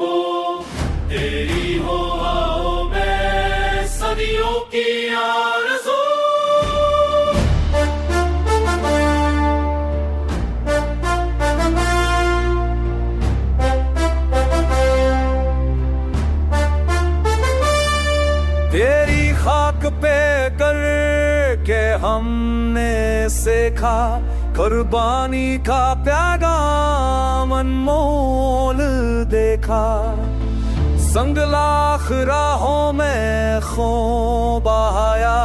वो तेरी हो आओ मैं सदियों की आरज़ू। तेरी खाक पे कर के हमने सीखा कुर्बानी का पैगाम अनमोल देखा। संग लाख राहों में खो बहाया,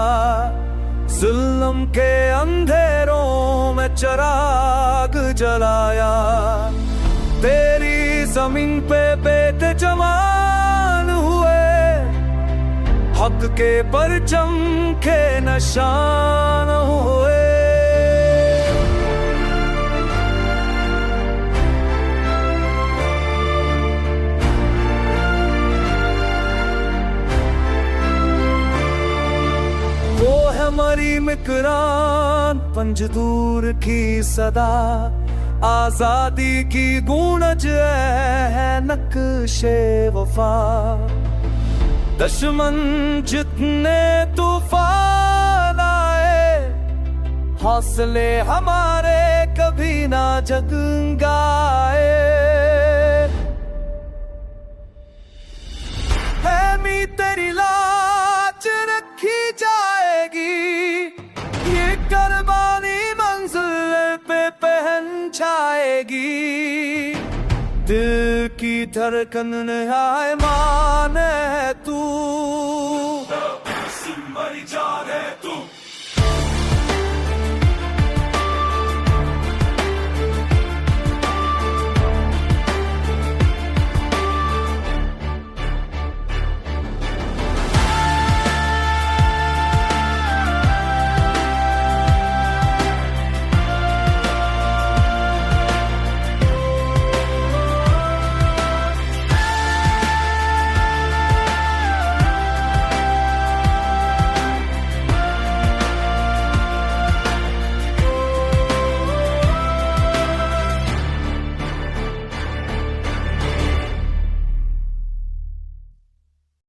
जुल्म के अंधेरों में चिराग जलाया। तेरी जमीन पे बेटे जवान हुए, हक के परचम के निशान हुए। वो है मरी मिकरान पंजदूर की सदा, आजादी की गूंज है नक्शे वफा। दुश्मन जितने तूफान आए, हौसले हमारे कभी ना जगाए। है मी तेरी लाज रखी जाएगी, ये कुर्बानी मंजिल पे पहुंचाएगी। दिल की धड़कन है मान है तू, मरी जान है तू।